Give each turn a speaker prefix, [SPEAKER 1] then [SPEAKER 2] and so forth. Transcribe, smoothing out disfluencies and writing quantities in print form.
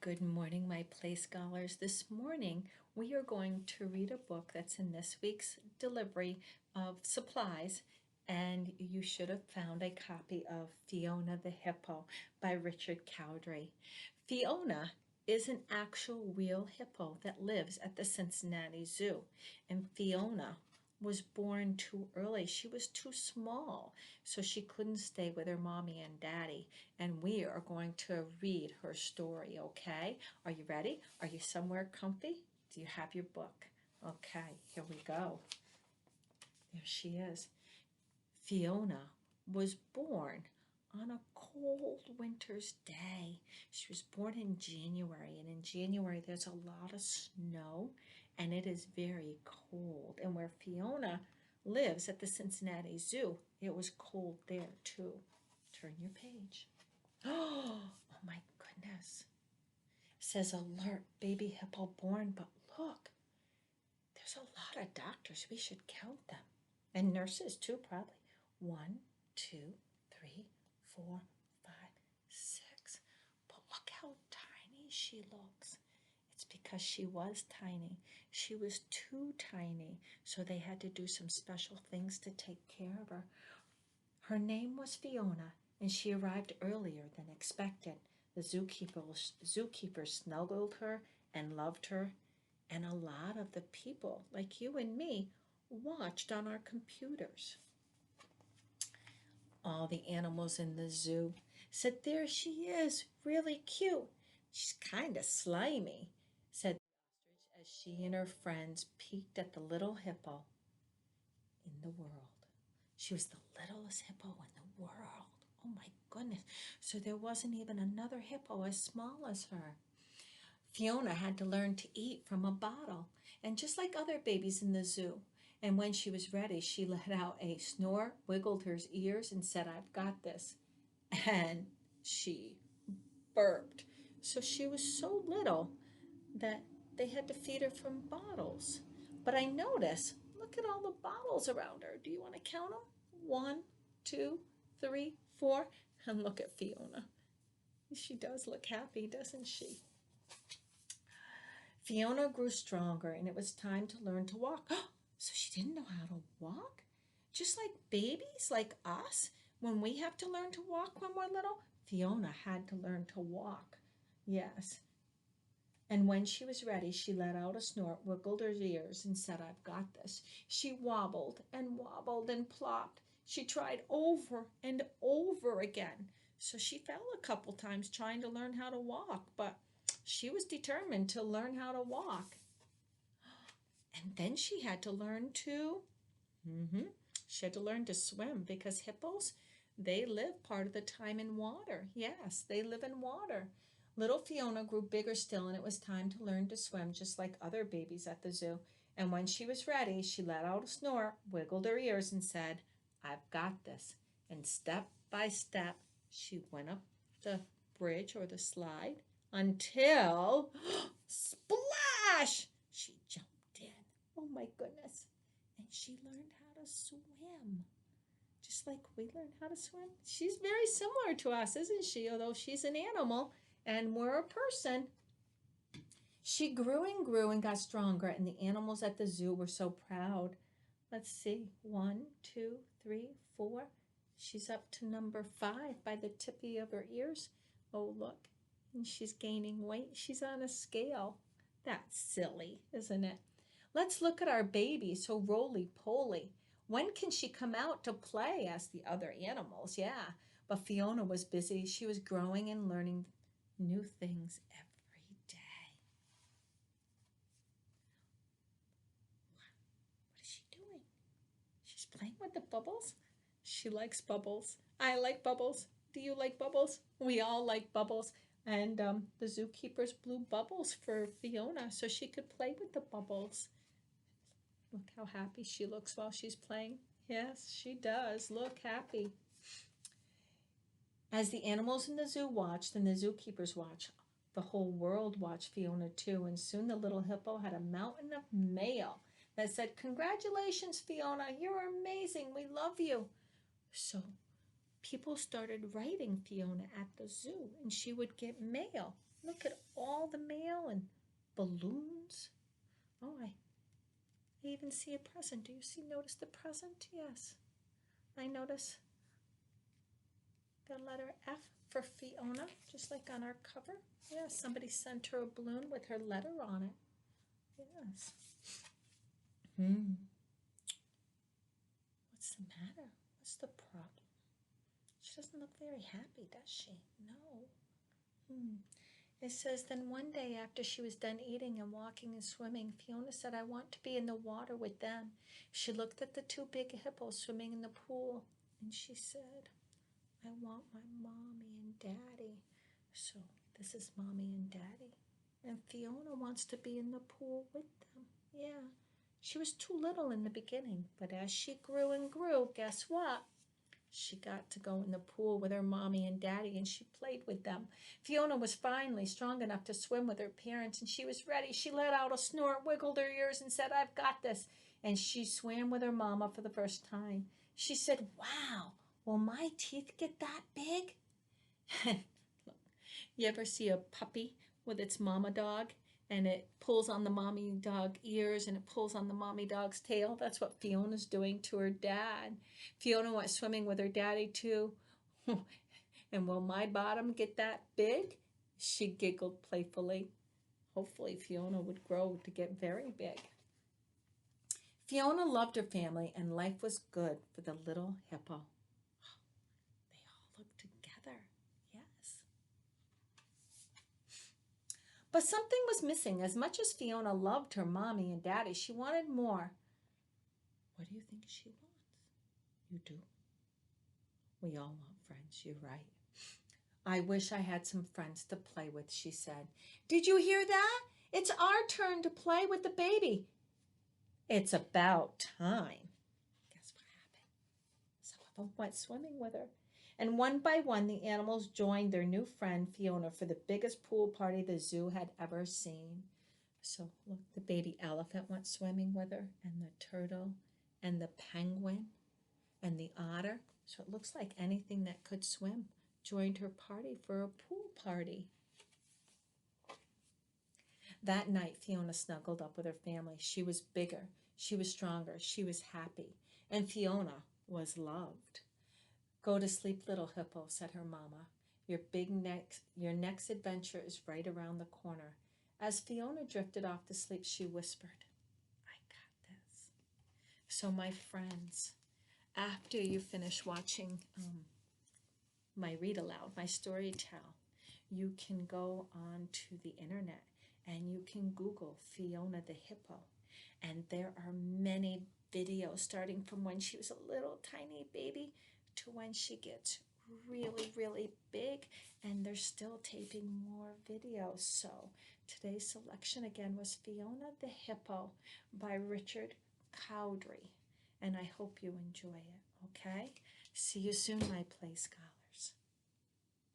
[SPEAKER 1] Good morning, my play scholars. This morning we are going to read a book that's in this week's delivery of supplies, and you should have found a copy of Fiona the Hippo by Richard Cowdery. Fiona is an actual real hippo that lives at the Cincinnati Zoo, and Fiona was born too early. She was too small, so she couldn't stay with her mommy and daddy. And we are going to read her story, okay? Are you ready? Are you somewhere comfy? Do you have your book? Okay, here we go. There she is. Fiona was born on a cold winter's day. She was born in January, and in January there's a lot of snow and it is very cold. And where Fiona lives at the Cincinnati Zoo, it was cold there too. Turn your page. Oh my goodness. It says alert, baby hippo born, but look, there's a lot of doctors. We should count them. And nurses too, probably. 1, 2, 3, 4, 5, 6. But look how tiny she looks. It's because she was tiny. She was too tiny, so they had to do some special things to take care of her. Her name was Fiona, and she arrived earlier than expected. The zookeeper snuggled her and loved her, and a lot of the people, like you and me, watched on our computers. All the animals in the zoo said, "There she is, really cute. She's kind of slimy," said the ostrich as she and her friends peeked at the little hippo in the world. She was the littlest hippo in the world. Oh my goodness. So there wasn't even another hippo as small as her. Fiona had to learn to eat from a bottle, and just like other babies in the zoo. And when she was ready, she let out a snore, wiggled her ears, and said, "I've got this." And she burped. So she was so little that they had to feed her from bottles. But I notice, look at all the bottles around her. Do you want to count them? 1, 2, 3, 4. And look at Fiona. She does look happy, doesn't she? Fiona grew stronger, and it was time to learn to walk. So she didn't know how to walk? Just like babies, like us, when we have to learn to walk when we're little, Fiona had to learn to walk. Yes. And when she was ready, she let out a snort, wiggled her ears, and said, "I've got this." She wobbled and plopped. She tried over and over again. So she fell a couple times trying to learn how to walk, but she was determined to learn how to walk. And then she had to learn to, she had to learn to swim because hippos, they live part of the time in water. Yes, they live in water. Little Fiona grew bigger still, and it was time to learn to swim just like other babies at the zoo. And when she was ready, she let out a snort, wiggled her ears, and said, "I've got this." And step by step, she went up the bridge or the slide until, splash! She jumped in. Oh my goodness. And she learned how to swim. Just like we learned how to swim. She's very similar to us, isn't she? Although she's an animal and we're a person. She grew and got stronger, and the animals at the zoo were so proud. Let's see. 1, 2, 3, 4. She's up to number 5 by the tippy of her ears. Oh, look. And she's gaining weight. She's on a scale. That's silly, isn't it? Let's look at our baby, so roly-poly. When can she come out to play? Asked the other animals. Yeah, but Fiona was busy. She was growing and learning new things every day. What is she doing? She's playing with the bubbles. She likes bubbles. I like bubbles. Do you like bubbles? We all like bubbles. And the zookeepers blew bubbles for Fiona so she could play with the bubbles. Look how happy she looks while she's playing. Yes, she does look happy. As the animals in the zoo watched and the zookeepers watched, the whole world watched Fiona too, and soon the little hippo had a mountain of mail that said, "Congratulations, Fiona, you're amazing, we love you." So people started writing Fiona at the zoo, and she would get mail. Look at all the mail and balloons. Oh, I even see a present. Do you notice the present? Yes. I notice the letter F for Fiona, just like on our cover. Yes, somebody sent her a balloon with her letter on it. Yes. What's the matter? What's the problem? She doesn't look very happy, does she? No. It says, then one day after she was done eating and walking and swimming, Fiona said, I want to be in the water with them. She looked at the two big hippos swimming in the pool, and she said, I want my mommy and daddy. So this is mommy and daddy. And Fiona wants to be in the pool with them. Yeah. She was too little in the beginning, but as she grew and grew, guess what? She got to go in the pool with her mommy and daddy, and she played with them. Fiona was finally strong enough to swim with her parents, and she was ready. She let out a snort, wiggled her ears, and said, I've got this. And she swam with her mama for the first time. She said, wow, will my teeth get that big? Look, you ever see a puppy with its mama dog? And it pulls on the mommy dog ears and it pulls on the mommy dog's tail. That's what Fiona's doing to her dad. Fiona went swimming with her daddy too. And will my bottom get that big? She giggled playfully. Hopefully Fiona would grow to get very big. Fiona loved her family and life was good for the little hippo. They all look together. Yes. But something was missing. As much as Fiona loved her mommy and daddy, she wanted more. What do you think she wants? You do? We all want friends, you're right. I wish I had some friends to play with, she said. Did you hear that? It's our turn to play with the baby. It's about time. Guess what happened? Some of them went swimming with her. And one by one, the animals joined their new friend, Fiona, for the biggest pool party the zoo had ever seen. So look, the baby elephant went swimming with her, and the turtle, and the penguin, and the otter. So it looks like anything that could swim joined her party for a pool party. That night, Fiona snuggled up with her family. She was bigger, she was stronger, she was happy, and Fiona was loved. Go to sleep, little hippo, said her mama. Your next adventure is right around the corner. As Fiona drifted off to sleep, she whispered, I got this. So my friends, after you finish watching my read aloud, my story tell, you can go on to the internet and you can Google Fiona the Hippo. And there are many videos starting from when she was a little tiny baby to when she gets really, really big. And they're still taping more videos. So today's selection again was Fiona the Hippo by Richard Cowdery. And I hope you enjoy it, okay? See you soon, my play scholars.